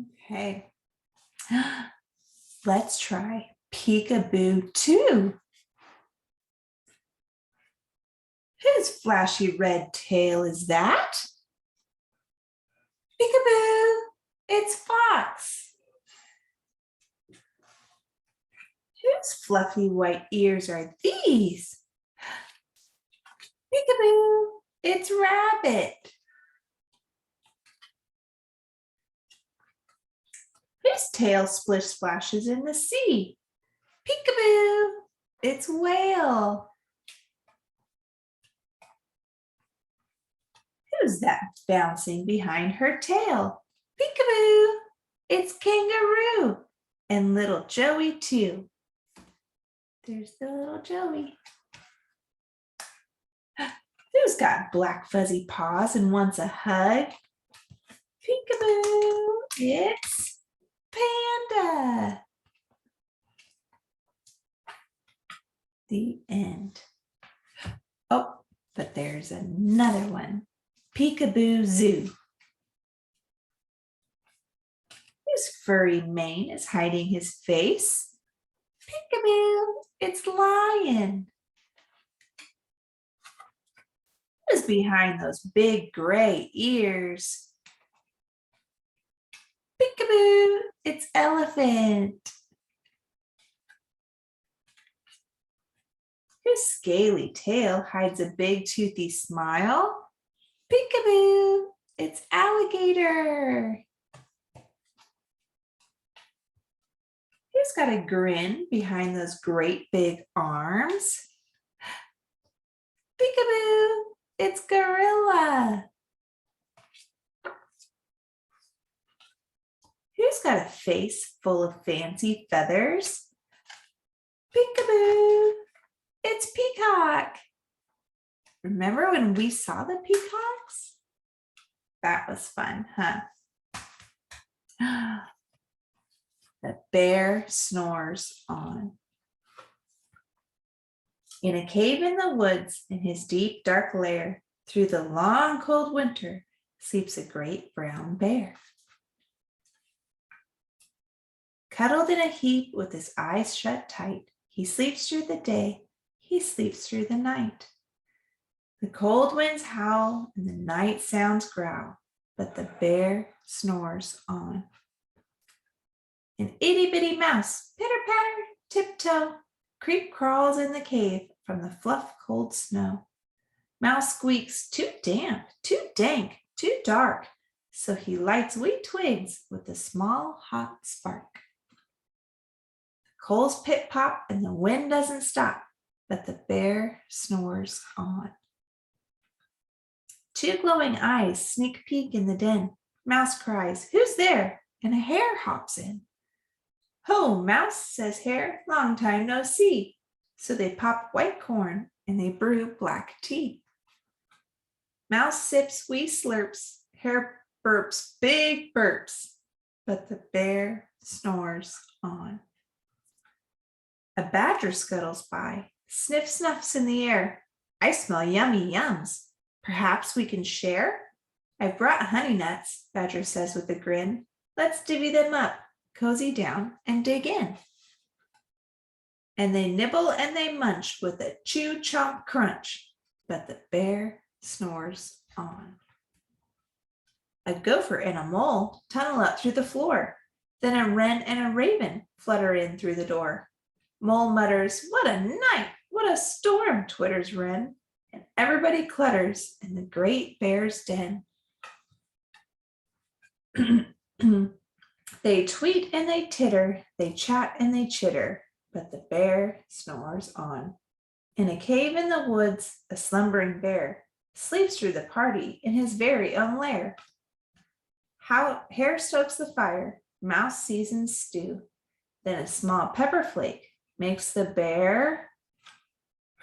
Okay. Let's try peekaboo 2. Whose flashy red tail is that? Peekaboo, it's Fox. Whose fluffy white ears are these? Peekaboo, it's Rabbit. Whose tail splish splashes in the sea? Peekaboo, it's Whale. Who's that bouncing behind her tail? Peekaboo, it's Kangaroo. And little Joey too. There's the little Joey. Who's got black fuzzy paws and wants a hug? Peekaboo, it's Panda. The end. Oh, but there's another one. Peekaboo Zoo. Whose furry mane is hiding his face? Peekaboo, it's Lion. Who's behind those big gray ears? Peekaboo, it's Elephant. Whose scaly tail hides a big toothy smile? Peekaboo, it's Alligator. Who's got a grin behind those great big arms? Peekaboo, it's Gorilla. Who's got a face full of fancy feathers? Peekaboo, it's Peacock. Remember when we saw the peacocks? That was fun, huh? The bear snores on. In a cave in the woods, in his deep dark lair, through the long cold winter, sleeps a great brown bear. Cuddled in a heap with his eyes shut tight, he sleeps through the day, he sleeps through the night. The cold winds howl and the night sounds growl, but the bear snores on. An itty-bitty mouse, pitter-patter, tiptoe, creep crawls in the cave from the fluff cold snow. Mouse squeaks, too damp, too dank, too dark, so he lights wee twigs with a small hot spark. The coals pit-pop and the wind doesn't stop, but the bear snores on. Two glowing eyes sneak peek in the den. Mouse cries, "Who's there?" And a hare hops in. "Ho, Mouse," says Hare, "long time no see." So they pop white corn and they brew black tea. Mouse sips wee slurps, Hare burps big burps, but the bear snores on. A badger scuttles by, sniff snuffs in the air. "I smell yummy yums. Perhaps we can share?" "I've brought honey nuts," Badger says with a grin. "Let's divvy them up, cozy down, and dig in." And they nibble and they munch with a chew chomp crunch, but the bear snores on. A gopher and a mole tunnel up through the floor. Then a wren and a raven flutter in through the door. Mole mutters, "What a night, what a storm," twitters wren, and everybody clutters in the great bear's den. They tweet and they titter, they chat and they chitter, but the bear snores on. In a cave in the woods, a slumbering bear sleeps through the party in his very own lair. Hare stokes the fire, Mouse seasons stew, then a small pepper flake makes the bear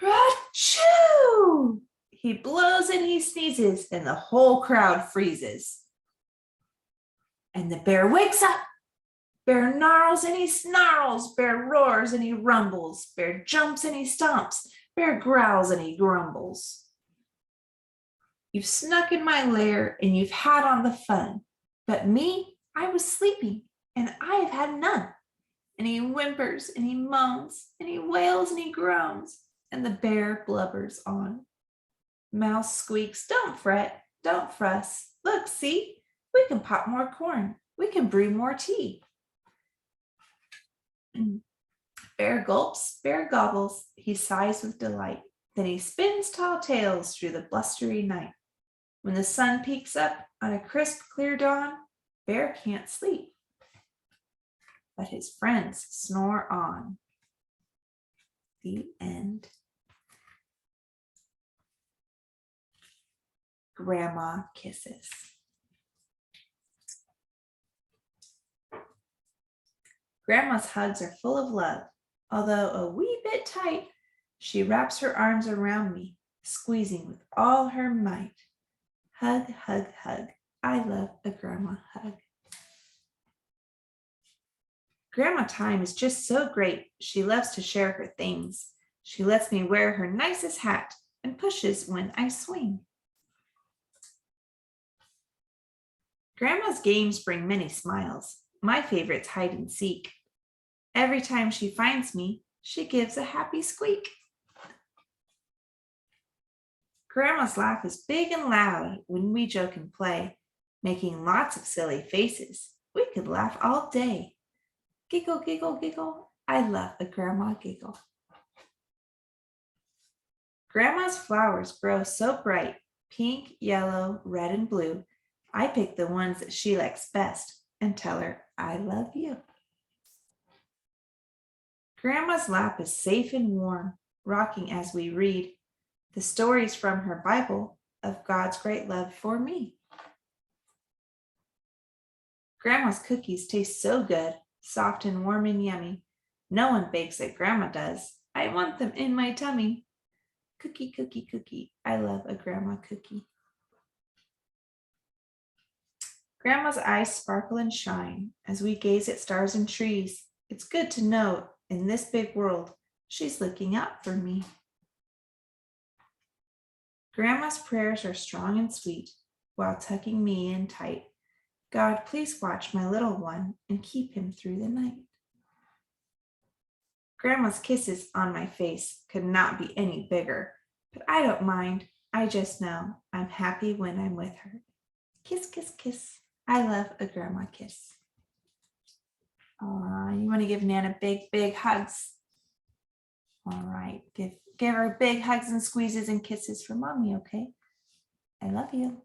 achoo! He blows and he sneezes, and the whole crowd freezes. And the bear wakes up. Bear gnarls and he snarls. Bear roars and he rumbles. Bear jumps and he stomps. Bear growls and he grumbles. You've snuck in my lair and you've had on the fun, but me, I was sleeping, and I have had none. And he whimpers, and he moans, and he wails, and he groans, and the bear blubbers on. Mouse squeaks, don't fret, don't fuss. Look, see, we can pop more corn. We can brew more tea. Bear gulps, bear gobbles, he sighs with delight. Then he spins tall tales through the blustery night. When the sun peeks up on a crisp, clear dawn, Bear can't sleep, but his friends snore on. The end. Grandma kisses. Grandma's hugs are full of love. Although a wee bit tight, she wraps her arms around me, squeezing with all her might. Hug, hug, hug. I love a grandma hug. Grandma time is just so great. She loves to share her things. She lets me wear her nicest hat and pushes when I swing. Grandma's games bring many smiles. My favorite's hide and seek. Every time she finds me, she gives a happy squeak. Grandma's laugh is big and loud when we joke and play, making lots of silly faces. We could laugh all day. Giggle, giggle, giggle. I love a grandma giggle. Grandma's flowers grow so bright, pink, yellow, red, and blue. I pick the ones that she likes best and tell her I love you. Grandma's lap is safe and warm, rocking as we read the stories from her Bible of God's great love for me. Grandma's cookies taste so good, soft and warm and yummy. No one bakes like Grandma does. I want them in my tummy. Cookie, cookie, cookie. I love a grandma cookie. Grandma's eyes sparkle and shine as we gaze at stars and trees. It's good to know in this big world, she's looking out for me. Grandma's prayers are strong and sweet while tucking me in tight. God, please watch my little one and keep him through the night. Grandma's kisses on my face could not be any bigger, but I don't mind. I just know I'm happy when I'm with her. Kiss, kiss, kiss. I love a grandma kiss. You want to give Nana big, big hugs. All right, give her big hugs and squeezes and kisses for mommy, okay? I love you.